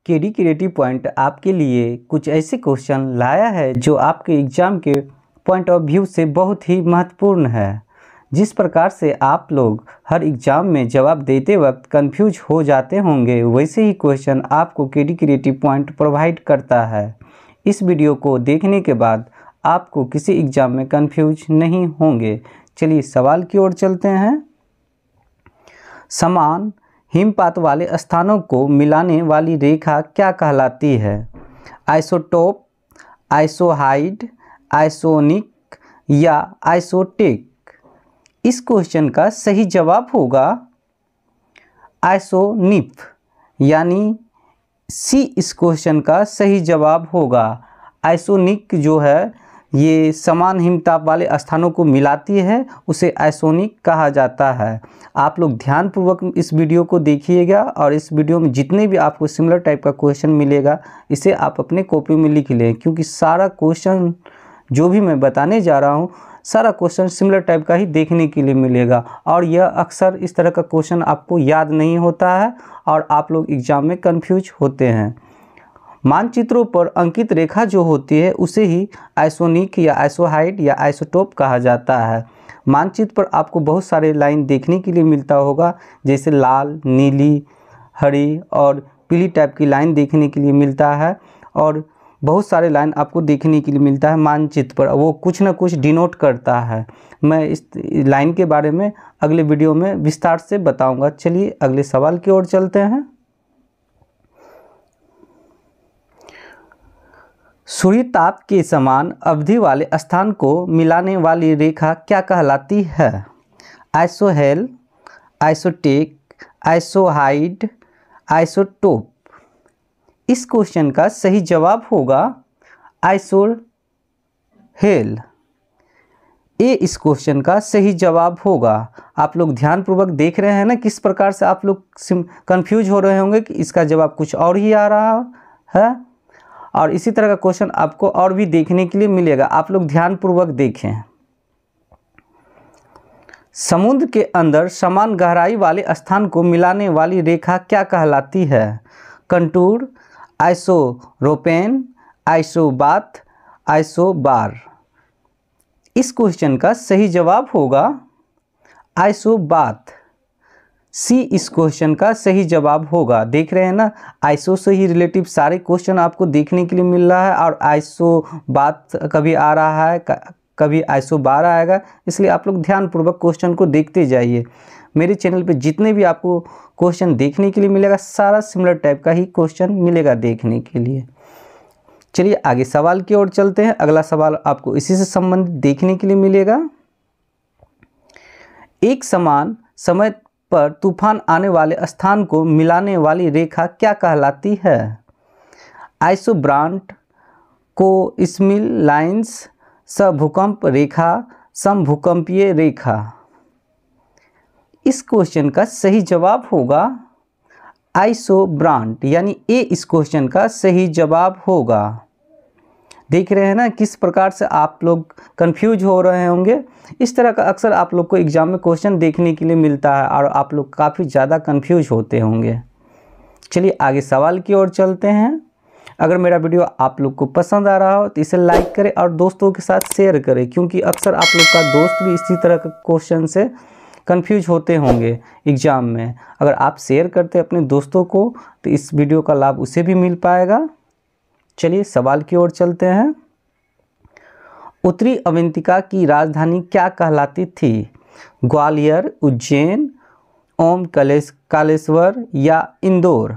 KD creative point आपके लिए कुछ ऐसे क्वेश्चन लाया है जो आपके एग्ज़ाम के पॉइंट ऑफ व्यू से बहुत ही महत्वपूर्ण है। जिस प्रकार से आप लोग हर एग्ज़ाम में जवाब देते वक्त कंफ्यूज हो जाते होंगे, वैसे ही क्वेश्चन आपको केडी क्रिएटिव पॉइंट प्रोवाइड करता है। इस वीडियो को देखने के बाद आपको किसी एग्ज़ाम में कंफ्यूज नहीं होंगे। चलिए सवाल की ओर चलते हैं। समान हिमपात वाले स्थानों को मिलाने वाली रेखा क्या कहलाती है? आइसोटोप, आइसोहाइड, आइसोनिक या आइसोटेक? इस क्वेश्चन का सही जवाब होगा आइसोनिफ, यानी सी इस क्वेश्चन का सही जवाब होगा। आइसोनिक जो है ये समान हिमताप वाले स्थानों को मिलाती है, उसे आइसोनिक कहा जाता है। आप लोग ध्यानपूर्वक इस वीडियो को देखिएगा और इस वीडियो में जितने भी आपको सिमिलर टाइप का क्वेश्चन मिलेगा इसे आप अपने कॉपी में लिख लें, क्योंकि सारा क्वेश्चन जो भी मैं बताने जा रहा हूँ सारा क्वेश्चन सिमिलर टाइप का ही देखने के लिए मिलेगा। और यह अक्सर इस तरह का क्वेश्चन आपको याद नहीं होता है और आप लोग एग्ज़ाम में कंफ्यूज होते हैं। मानचित्रों पर अंकित रेखा जो होती है उसे ही आइसोनिक या आइसोहाइड या आइसोटोप कहा जाता है। मानचित्र पर आपको बहुत सारे लाइन देखने के लिए मिलता होगा, जैसे लाल, नीली, हरी और पीली टाइप की लाइन देखने के लिए मिलता है और बहुत सारे लाइन आपको देखने के लिए मिलता है मानचित्र पर। वो कुछ ना कुछ डिनोट करता है। मैं इस लाइन के बारे में अगले वीडियो में विस्तार से बताऊंगा। चलिए अगले सवाल की ओर चलते हैं। सूर्य ताप के समान अवधि वाले स्थान को मिलाने वाली रेखा क्या कहलाती है? आइसोहेल, आइसोटेक, आइसोहाइड, आइसोटोप? इस क्वेश्चन का सही जवाब होगा आइसोहेल। ए इस क्वेश्चन का सही जवाब होगा। आप लोग ध्यानपूर्वक देख रहे हैं ना किस प्रकार से आप लोग कंफ्यूज हो रहे होंगे कि इसका जवाब कुछ और ही आ रहा है। और इसी तरह का क्वेश्चन आपको और भी देखने के लिए मिलेगा। आप लोग ध्यानपूर्वक देखें। समुद्र के अंदर समान गहराई वाले स्थान को मिलाने वाली रेखा क्या कहलाती है? कंटूर, आइसोरोपेन, आइसोबाथ, आइसोबार? इस क्वेश्चन का सही जवाब होगा आइसोबाथ। सी इस क्वेश्चन का सही जवाब होगा। देख रहे हैं ना, आइसो से ही रिलेटिव सारे क्वेश्चन आपको देखने के लिए मिल रहा है और आइसोबाथ कभी आ रहा है, कभी आइसोबार आएगा। इसलिए आप लोग ध्यानपूर्वक क्वेश्चन को देखते जाइए। मेरे चैनल पे जितने भी आपको क्वेश्चन देखने के लिए मिलेगा सारा सिमिलर टाइप का ही क्वेश्चन मिलेगा देखने के लिए। चलिए आगे सवाल की ओर चलते हैं। अगला सवाल आपको इसी से संबंधित देखने के लिए मिलेगा। एक समान समय पर तूफान आने वाले स्थान को मिलाने वाली रेखा क्या कहलाती है? आइसोब्रांट, को-इस्मिल लाइन्स, सभूकंप रेखा, समभूकंपीय रेखा? इस क्वेश्चन का सही जवाब होगा आइसोब्रांट, यानी ए इस क्वेश्चन का सही जवाब होगा। देख रहे हैं ना किस प्रकार से आप लोग कंफ्यूज हो रहे होंगे। इस तरह का अक्सर आप लोग को एग्ज़ाम में क्वेश्चन देखने के लिए मिलता है और आप लोग काफ़ी ज़्यादा कंफ्यूज होते होंगे। चलिए आगे सवाल की ओर चलते हैं। अगर मेरा वीडियो आप लोग को पसंद आ रहा हो तो इसे लाइक करें और दोस्तों के साथ शेयर करें, क्योंकि अक्सर आप लोग का दोस्त भी इसी तरह का क्वेश्चन से कंफ्यूज होते होंगे एग्ज़ाम में। अगर आप शेयर करते अपने दोस्तों को तो इस वीडियो का लाभ उसे भी मिल पाएगा। चलिए सवाल की ओर चलते हैं। उत्तरी अवंतिका की राजधानी क्या कहलाती थी? ग्वालियर, उज्जैन, ओमकालेश्वर या इंदौर?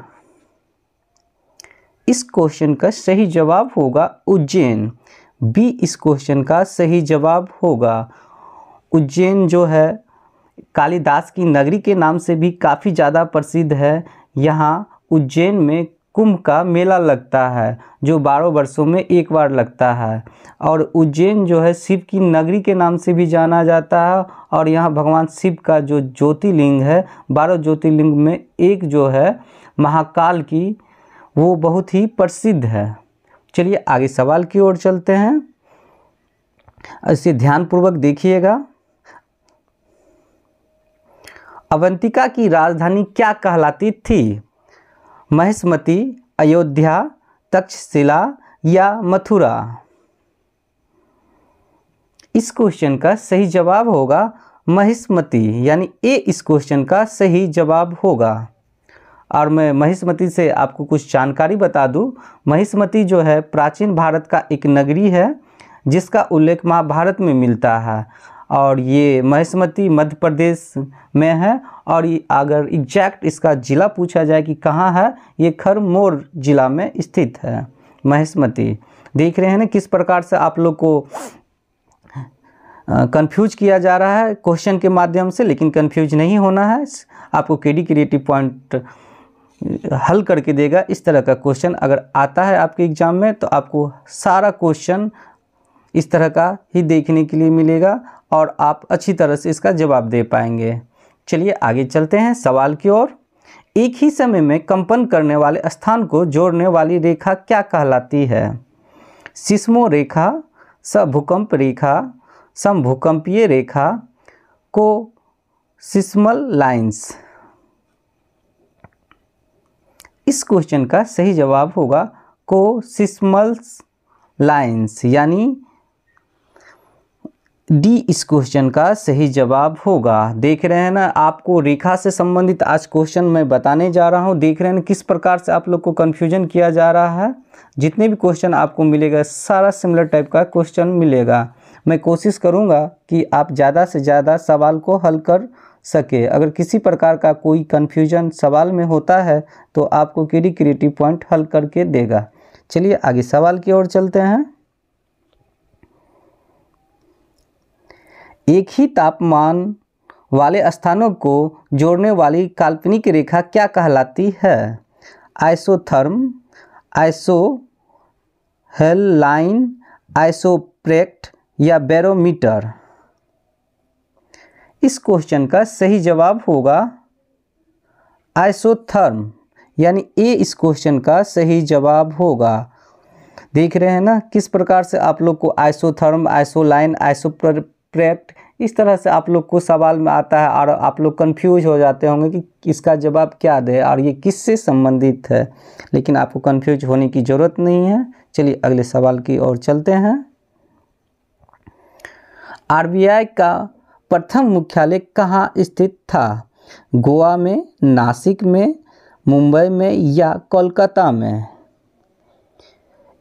इस क्वेश्चन का सही जवाब होगा उज्जैन। बी इस क्वेश्चन का सही जवाब होगा। उज्जैन जो है कालिदास की नगरी के नाम से भी काफ़ी ज़्यादा प्रसिद्ध है। यहाँ उज्जैन में कुंभ का मेला लगता है जो 12 वर्षों में एक बार लगता है। और उज्जैन जो है शिव की नगरी के नाम से भी जाना जाता है और यहाँ भगवान शिव का जो ज्योतिर्लिंग है 12 ज्योतिर्लिंग में एक जो है महाकाल की, वो बहुत ही प्रसिद्ध है। चलिए आगे सवाल की ओर चलते हैं। इसे ध्यानपूर्वक देखिएगा। अवंतिका की राजधानी क्या कहलाती थी? महिष्मती, अयोध्या, तक्षशिला या मथुरा? इस क्वेश्चन का सही जवाब होगा महिष्मती, यानी ए इस क्वेश्चन का सही जवाब होगा। और मैं महिष्मती से आपको कुछ जानकारी बता दूं। महिष्मती जो है प्राचीन भारत का एक नगरी है जिसका उल्लेख महाभारत में मिलता है, और ये महिष्मती मध्य प्रदेश में है। और ये अगर एग्जैक्ट इसका ज़िला पूछा जाए कि कहाँ है, ये खरमोर ज़िला में स्थित है महिष्मती। देख रहे हैं ना किस प्रकार से आप लोग को कंफ्यूज किया जा रहा है क्वेश्चन के माध्यम से, लेकिन कंफ्यूज नहीं होना है। आपको केडी क्रिएटिव पॉइंट हल करके देगा। इस तरह का क्वेश्चन अगर आता है आपके एग्ज़ाम में तो आपको सारा क्वेश्चन इस तरह का ही देखने के लिए मिलेगा और आप अच्छी तरह से इसका जवाब दे पाएंगे। चलिए आगे चलते हैं सवाल की ओर। एक ही समय में कंपन करने वाले स्थान को जोड़ने वाली रेखा क्या कहलाती है? सिस्मो रेखा, सभूकंप रेखा, समभूकंपीय रेखा, को सिस्मल लाइन्स? इस क्वेश्चन का सही जवाब होगा को सिस्मल लाइन्स, यानी डी इस क्वेश्चन का सही जवाब होगा। देख रहे हैं ना, आपको रेखा से संबंधित आज क्वेश्चन मैं बताने जा रहा हूं। देख रहे हैं किस प्रकार से आप लोग को कन्फ्यूजन किया जा रहा है। जितने भी क्वेश्चन आपको मिलेगा सारा सिमिलर टाइप का क्वेश्चन मिलेगा। मैं कोशिश करूंगा कि आप ज़्यादा से ज़्यादा सवाल को हल कर सके। अगर किसी प्रकार का कोई कन्फ्यूजन सवाल में होता है तो आपको केडी क्रिएटिव पॉइंट हल करके देगा। चलिए आगे सवाल की ओर चलते हैं। एक ही तापमान वाले स्थानों को जोड़ने वाली काल्पनिक रेखा क्या कहलाती है? आइसोथर्म, आइसोहेल आइसोप्रेक्ट या बैरोमीटर? इस क्वेश्चन का सही जवाब होगा आइसोथर्म, यानी ए इस क्वेश्चन का सही जवाब होगा। देख रहे हैं ना किस प्रकार से आप लोग को आइसोथर्म, आइसोलाइन, आइसोप्रेक्ट इस तरह से आप लोग को सवाल में आता है और आप लोग कंफ्यूज हो जाते होंगे कि इसका जवाब क्या दे और ये किससे संबंधित है। लेकिन आपको कंफ्यूज होने की ज़रूरत नहीं है। चलिए अगले सवाल की ओर चलते हैं। आरबीआई का प्रथम मुख्यालय कहाँ स्थित था? गोवा में, नासिक में, मुंबई में या कोलकाता में?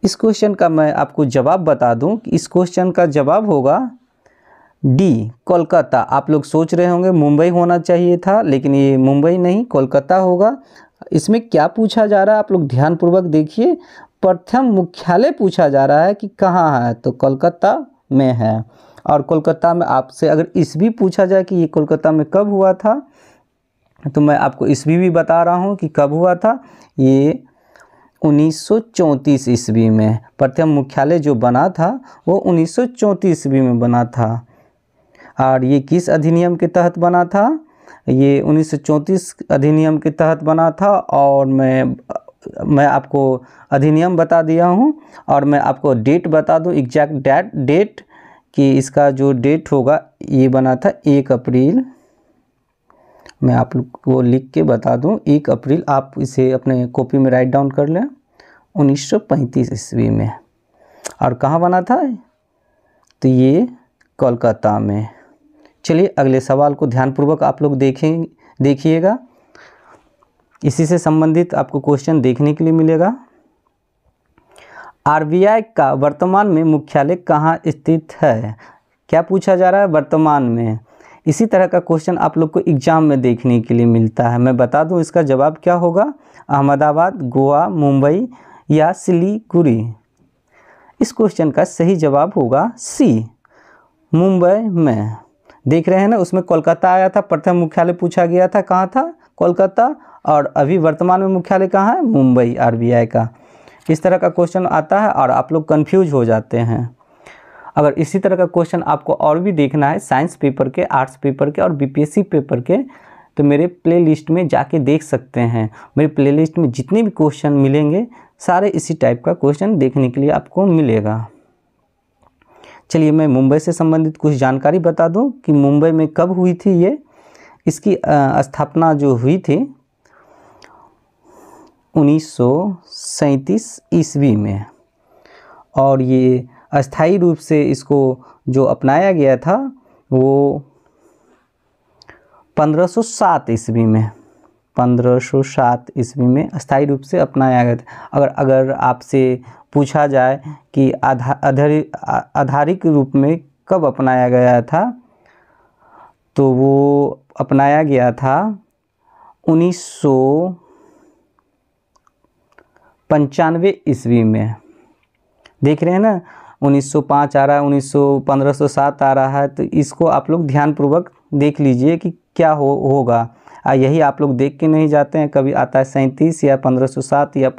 इस क्वेश्चन का मैं आपको जवाब बता दूं कि इस क्वेश्चन का जवाब होगा डी, कोलकाता। आप लोग सोच रहे होंगे मुंबई होना चाहिए था, लेकिन ये मुंबई नहीं कोलकाता होगा। इसमें क्या पूछा जा रहा है आप लोग ध्यानपूर्वक देखिए। प्रथम मुख्यालय पूछा जा रहा है कि कहाँ है, तो कोलकाता में है। और कोलकाता में आपसे अगर ईस्वी पूछा जाए कि ये कोलकाता में कब हुआ था, तो मैं आपको ईस्वी भी बता रहा हूँ कि कब हुआ था। ये 1934 ईस्वी में प्रथम मुख्यालय जो बना था वो 1934 ईस्वी में बना था। और ये किस अधिनियम के तहत बना था? ये 1934 अधिनियम के तहत बना था। और मैं आपको अधिनियम बता दिया हूँ और मैं आपको डेट बता दूँ, एग्जैक्ट डेट कि इसका जो डेट होगा ये बना था 1 अप्रैल। मैं आप लोग को लिख के बता दूं, 1 अप्रैल, आप इसे अपने कॉपी में राइट डाउन कर लें, 1935 ईस्वी में। और कहाँ बना था? तो ये कोलकाता में। चलिए अगले सवाल को ध्यानपूर्वक आप लोग देखिएगा। इसी से संबंधित आपको क्वेश्चन देखने के लिए मिलेगा। आरबीआई का वर्तमान में मुख्यालय कहाँ स्थित है? क्या पूछा जा रहा है? वर्तमान में। इसी तरह का क्वेश्चन आप लोग को एग्जाम में देखने के लिए मिलता है। मैं बता दूं इसका जवाब क्या होगा? अहमदाबाद, गोवा, मुंबई या सिलीगुड़ी? इस क्वेश्चन का सही जवाब होगा सी, मुंबई में। देख रहे हैं ना, उसमें कोलकाता आया था, प्रथम मुख्यालय पूछा गया था, कहाँ था? कोलकाता। और अभी वर्तमान में मुख्यालय कहाँ है? मुंबई, आरबीआई का। इस तरह का क्वेश्चन आता है और आप लोग कंफ्यूज हो जाते हैं। अगर इसी तरह का क्वेश्चन आपको और भी देखना है साइंस पेपर के, आर्ट्स पेपर के और बीपीएससी पेपर के, तो मेरे प्लेलिस्ट में जाके देख सकते हैं। मेरे प्लेलिस्ट में जितने भी क्वेश्चन मिलेंगे सारे इसी टाइप का क्वेश्चन देखने के लिए आपको मिलेगा। चलिए मैं मुंबई से संबंधित कुछ जानकारी बता दूं कि मुंबई में कब हुई थी इसकी स्थापना जो हुई थी 1937 ईस्वी में। और ये अस्थायी रूप से इसको जो अपनाया गया था वो 1507 ईस्वी में, 1507 ईस्वी में अस्थायी रूप से अपनाया गया था। अगर आपसे पूछा जाए कि आधारिक रूप में कब अपनाया गया था, तो वो अपनाया गया था 1995 ईस्वी में। देख रहे हैं ना, 1905 आ रहा है, 1507 आ रहा है, तो इसको आप लोग ध्यानपूर्वक देख लीजिए कि क्या होगा। यही आप लोग देख के नहीं जाते हैं, कभी आता है 37 या 1507 या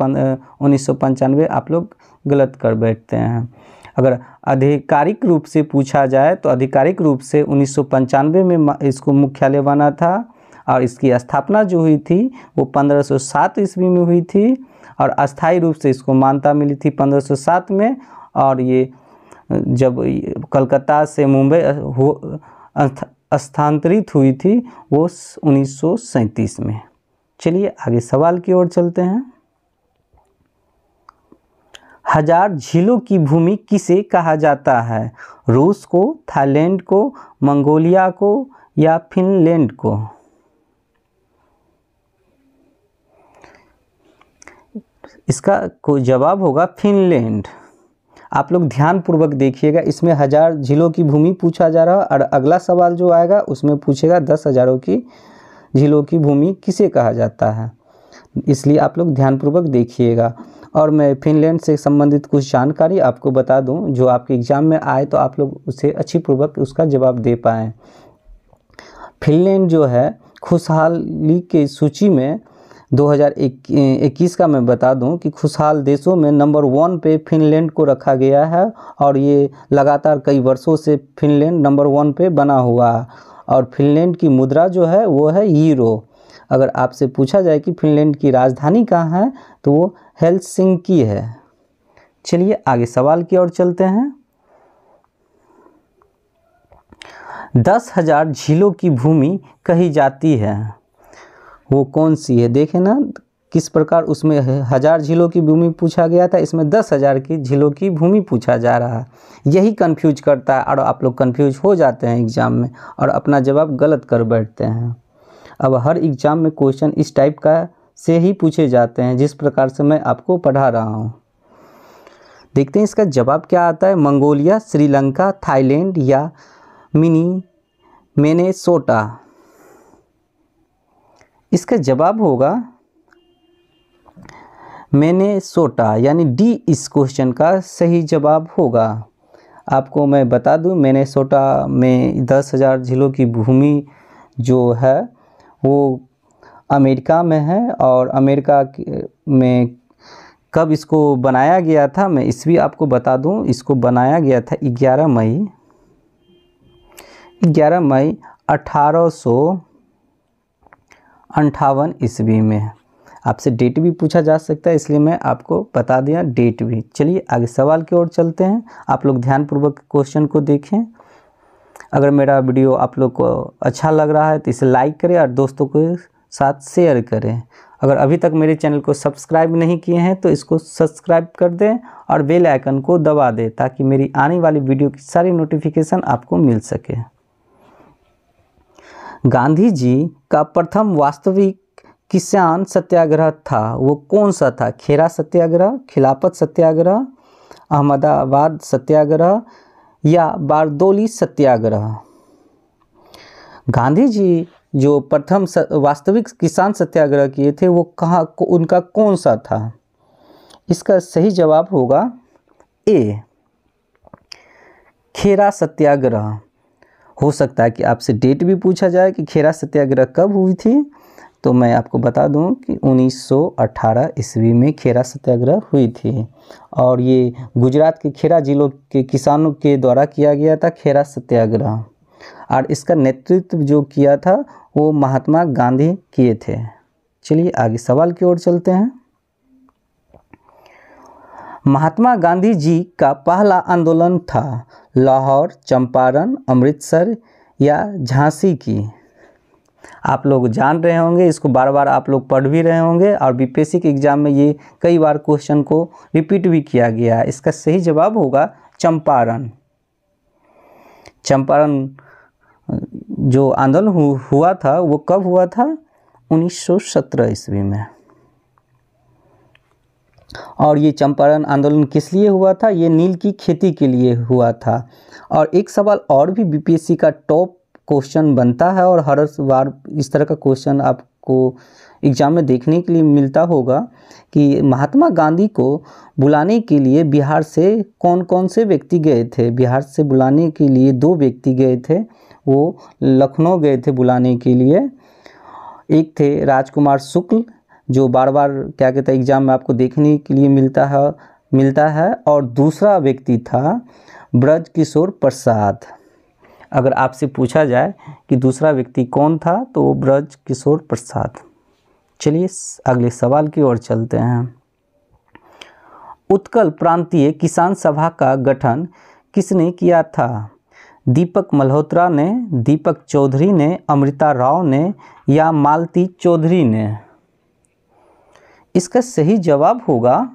1995, आप लोग गलत कर बैठते हैं। अगर आधिकारिक रूप से पूछा जाए तो आधिकारिक रूप से 1995 में इसको मुख्यालय बना था, और इसकी स्थापना जो हुई थी वो 1507 ईस्वी में हुई थी, और अस्थायी रूप से इसको मान्यता मिली थी 1507 में। और ये जब कलकत्ता से मुंबई स्थानांतरित हुई थी वो 1937 में। चलिए आगे सवाल की ओर चलते हैं। 1000 झीलों की भूमि किसे कहा जाता है? रूस को, थाईलैंड को, मंगोलिया को या फिनलैंड को? इसका कोई जवाब होगा फिनलैंड। आप लोग ध्यानपूर्वक देखिएगा, इसमें 1000 झीलों की भूमि पूछा जा रहा है, और अगला सवाल जो आएगा उसमें पूछेगा 10,000 की झीलों की भूमि किसे कहा जाता है, इसलिए आप लोग ध्यानपूर्वक देखिएगा। और मैं फिनलैंड से संबंधित कुछ जानकारी आपको बता दूं, जो आपके एग्ज़ाम में आए तो आप लोग उसे अच्छी पूर्वक उसका जवाब दे पाएँ। फिनलैंड जो है खुशहाली की सूची में 2021 का मैं बता दूं कि खुशहाल देशों में नंबर 1 पे फिनलैंड को रखा गया है, और ये लगातार कई वर्षों से फिनलैंड नंबर 1 पे बना हुआ है। और फिनलैंड की मुद्रा जो है वो है यूरो। अगर आपसे पूछा जाए कि फिनलैंड की राजधानी कहाँ है, तो वो हेलसिंकी है। चलिए आगे सवाल की ओर चलते हैं। 10,000 झीलों की भूमि कही जाती है, वो कौन सी है? देखें ना किस प्रकार उसमें 1000 झीलों की भूमि पूछा गया था, इसमें 10,000 की झीलों की भूमि पूछा जा रहा है। यही कंफ्यूज करता है, और आप लोग कंफ्यूज हो जाते हैं एग्ज़ाम में और अपना जवाब गलत कर बैठते हैं। अब हर एग्ज़ाम में क्वेश्चन इस टाइप का से ही पूछे जाते हैं, जिस प्रकार से मैं आपको पढ़ा रहा हूँ। देखते हैं इसका जवाब क्या आता है। मंगोलिया, श्रीलंका, थाईलैंड या मिनेसोटा? इसका जवाब होगा मिनेसोटा, यानी डी इस क्वेश्चन का सही जवाब होगा। आपको मैं बता दूं, मिनेसोटा में 10,000 झीलों की भूमि जो है वो अमेरिका में है, और अमेरिका में कब इसको बनाया गया था मैं ईस्वी आपको बता दूं। इसको बनाया गया था 11 मई 1858 ईस्वी में। आपसे डेट भी पूछा जा सकता है, इसलिए मैं आपको बता दिया डेट भी। चलिए आगे सवाल की ओर चलते हैं। आप लोग ध्यानपूर्वक क्वेश्चन को देखें। अगर मेरा वीडियो आप लोग को अच्छा लग रहा है तो इसे लाइक करें और दोस्तों के साथ शेयर करें। अगर अभी तक मेरे चैनल को सब्सक्राइब नहीं किए हैं तो इसको सब्सक्राइब कर दें और बेल आइकन को दबा दें, ताकि मेरी आने वाली वीडियो की सारी नोटिफिकेशन आपको मिल सके। गांधी जी का प्रथम वास्तविक किसान सत्याग्रह था, वो कौन सा था? खेरा सत्याग्रह, खिलाफत सत्याग्रह, अहमदाबाद सत्याग्रह या बारदोली सत्याग्रह? गांधी जी जो प्रथम वास्तविक किसान सत्याग्रह किए थे वो कहाँ, उनका कौन सा था? इसका सही जवाब होगा ए, खेरा सत्याग्रह। हो सकता है कि आपसे डेट भी पूछा जाए कि खेरा सत्याग्रह कब हुई थी, तो मैं आपको बता दूं कि 1918 ईस्वी में खेरा सत्याग्रह हुई थी, और ये गुजरात के खेरा जिलों के किसानों के द्वारा किया गया था खेरा सत्याग्रह, और इसका नेतृत्व जो किया था वो महात्मा गांधी किए थे। चलिए आगे सवाल की ओर चलते हैं। महात्मा गांधी जी का पहला आंदोलन था लाहौर, चंपारण, अमृतसर या झांसी की? आप लोग जान रहे होंगे, इसको बार बार आप लोग पढ़ भी रहे होंगे और बीपीएससी के एग्ज़ाम में ये कई बार क्वेश्चन को रिपीट भी किया गया है। इसका सही जवाब होगा चंपारण। चंपारण जो आंदोलन हुआ था वो कब हुआ था? 1917 ईस्वी में। और ये चंपारण आंदोलन किस लिए हुआ था? ये नील की खेती के लिए हुआ था। और एक सवाल और भी बीपीएससी का टॉप क्वेश्चन बनता है और हर बार इस तरह का क्वेश्चन आपको एग्जाम में देखने के लिए मिलता होगा कि महात्मा गांधी को बुलाने के लिए बिहार से कौन कौन से व्यक्ति गए थे। बिहार से बुलाने के लिए 2 व्यक्ति गए थे, वो लखनऊ गए थे बुलाने के लिए। एक थे राजकुमार शुक्ल, जो बार बार क्या कहते हैं एग्जाम में आपको देखने के लिए मिलता है और दूसरा व्यक्ति था ब्रज किशोर प्रसाद। अगर आपसे पूछा जाए कि दूसरा व्यक्ति कौन था तो वो ब्रज किशोर प्रसाद। चलिए अगले सवाल की ओर चलते हैं। उत्कल प्रांतीय किसान सभा का गठन किसने किया था? दीपक मल्होत्रा ने, दीपक चौधरी ने, अमृता राव ने या मालती चौधरी ने? इसका सही जवाब होगा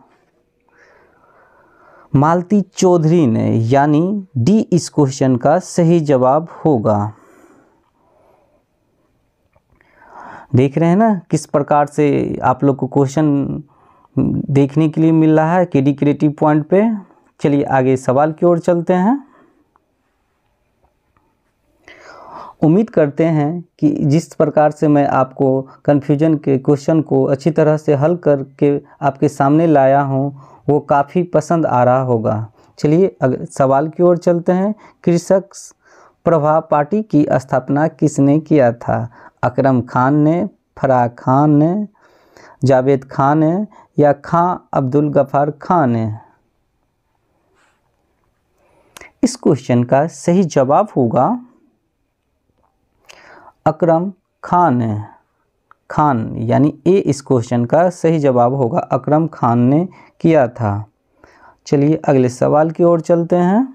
मालती चौधरी ने, यानी डी इस क्वेश्चन का सही जवाब होगा। देख रहे हैं ना किस प्रकार से आप लोग को क्वेश्चन देखने के लिए मिल रहा है केडी क्रिएटिव पॉइंट पे। चलिए आगे सवाल की ओर चलते हैं। उम्मीद करते हैं कि जिस प्रकार से मैं आपको कन्फ्यूजन के क्वेश्चन को अच्छी तरह से हल करके आपके सामने लाया हूं वो काफ़ी पसंद आ रहा होगा। चलिए अगले सवाल की ओर चलते हैं। कृषक प्रभा पार्टी की स्थापना किसने किया था? अकरम खान ने, फराह खान ने, जावेद खान ने या खां अब्दुल गफ्फार खान ने? इस क्वेश्चन का सही जवाब होगा अकरम खान है। खान यानी ए इस क्वेश्चन का सही जवाब होगा, अकरम खान ने किया था। चलिए अगले सवाल की ओर चलते हैं।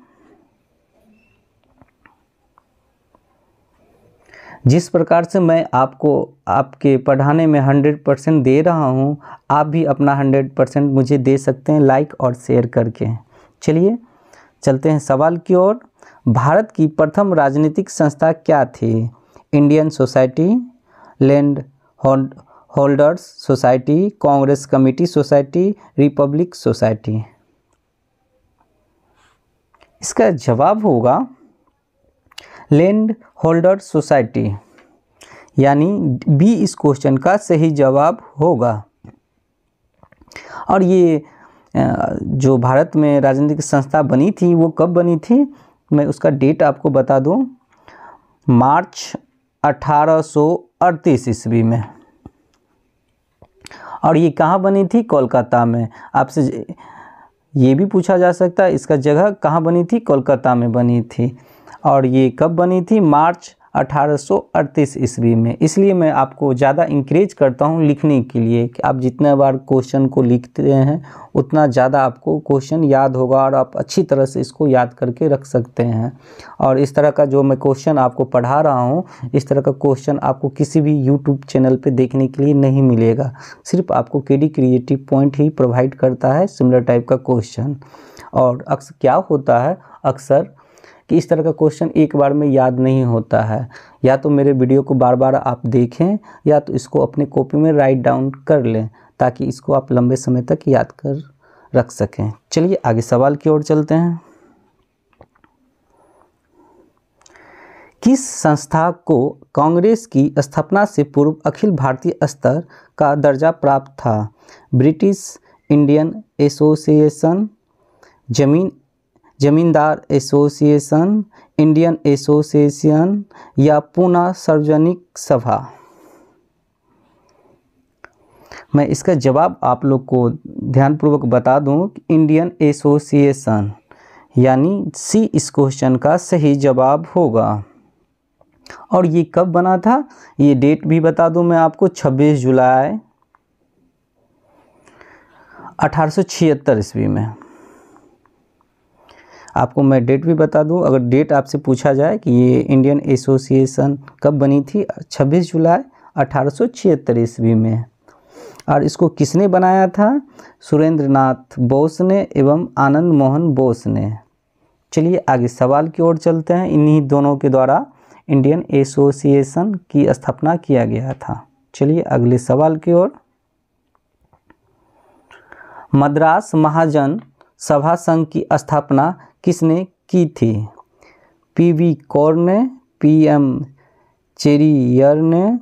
जिस प्रकार से मैं आपको आपके पढ़ाने में 100% दे रहा हूँ, आप भी अपना 100% मुझे दे सकते हैं लाइक और शेयर करके। चलिए चलते हैं सवाल की ओर। भारत की प्रथम राजनीतिक संस्था क्या थी? Indian society, land holders society, Congress committee society, Republic society? इसका जवाब होगा लैंड होल्डर सोसाइटी, यानी बी इस क्वेश्चन का सही जवाब होगा। और ये जो भारत में राजनीतिक संस्था बनी थी वो कब बनी थी? मैं उसका डेट आपको बता दूं, मार्च 1838 ईस्वी में। और ये कहाँ बनी थी? कोलकाता में। आपसे ये भी पूछा जा सकता है इसका जगह कहाँ बनी थी? कोलकाता में बनी थी। और ये कब बनी थी? मार्च 1838 ईस्वी में। इसलिए मैं आपको ज़्यादा इंकरेज करता हूँ लिखने के लिए कि आप जितना बार क्वेश्चन को लिखते हैं उतना ज़्यादा आपको क्वेश्चन याद होगा और आप अच्छी तरह से इसको याद करके रख सकते हैं। और इस तरह का जो मैं क्वेश्चन आपको पढ़ा रहा हूँ, इस तरह का क्वेश्चन आपको किसी भी यूट्यूब चैनल पे देखने के लिए नहीं मिलेगा। सिर्फ आपको केडी क्रिएटिव पॉइंट ही प्रोवाइड करता है सिमिलर टाइप का क्वेश्चन। और अक्सर क्या होता है अक्सर कि इस तरह का क्वेश्चन एक बार में याद नहीं होता है। या तो मेरे वीडियो को बार बार आप देखें या तो इसको अपने कॉपी में राइट डाउन कर लें ताकि इसको आप लंबे समय तक याद कर रख सकें। चलिए आगे सवाल की ओर चलते हैं। किस संस्था को कांग्रेस की स्थापना से पूर्व अखिल भारतीय स्तर का दर्जा प्राप्त था? ब्रिटिश इंडियन एसोसिएशन, जमींदार एसोसिएशन, इंडियन एसोसिएशन या पूना सार्वजनिक सभा? मैं इसका जवाब आप लोग को ध्यानपूर्वक बता दूं कि इंडियन एसोसिएशन, यानी सी इस क्वेश्चन का सही जवाब होगा। और ये कब बना था? ये डेट भी बता दूं मैं आपको, 26 जुलाई 1876 ईस्वी में। आपको मैं डेट भी बता दूं, अगर डेट आपसे पूछा जाए कि ये इंडियन एसोसिएशन कब बनी थी, 26 जुलाई 1876 ईस्वी में। और इसको किसने बनाया था? सुरेंद्र नाथ बोस ने एवं आनंद मोहन बोस ने। चलिए आगे सवाल की ओर चलते हैं। इन्हीं दोनों के द्वारा इंडियन एसोसिएशन की स्थापना किया गया था। चलिए अगले सवाल की ओर। मद्रास महाजन सभा संघ की स्थापना किसने की थी? पीवी कौर ने, पीएम चेरियर ने,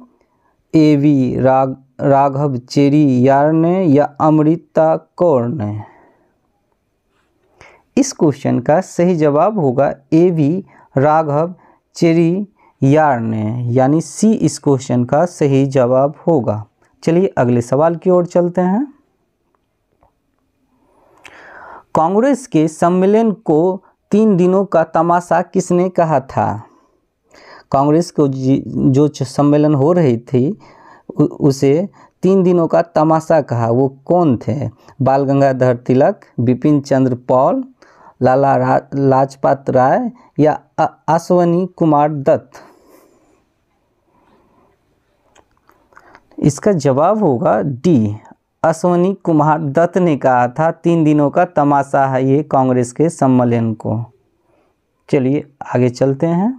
एवी राघव चेरियार ने या अमृता कौर ने? इस क्वेश्चन का सही जवाब होगा एवी राघव चेरियार ने, यानी सी इस क्वेश्चन का सही जवाब होगा। चलिए अगले सवाल की ओर चलते हैं। कांग्रेस के सम्मेलन को 3 दिनों का तमाशा किसने कहा था? कांग्रेस को जो सम्मेलन हो रही थी उसे 3 दिनों का तमाशा कहा, वो कौन थे? बाल गंगाधर तिलक, बिपिन चंद्र पॉल, लाला लाजपत राय या अश्वनी कुमार दत्त? इसका जवाब होगा डी, अश्वनी कुमार दत्त ने कहा था 3 दिनों का तमाशा है ये कांग्रेस के सम्मेलन को। चलिए आगे चलते हैं।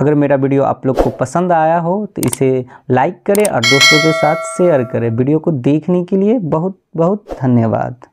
अगर मेरा वीडियो आप लोग को पसंद आया हो तो इसे लाइक करें और दोस्तों के साथ शेयर करें। वीडियो को देखने के लिए बहुत बहुत धन्यवाद।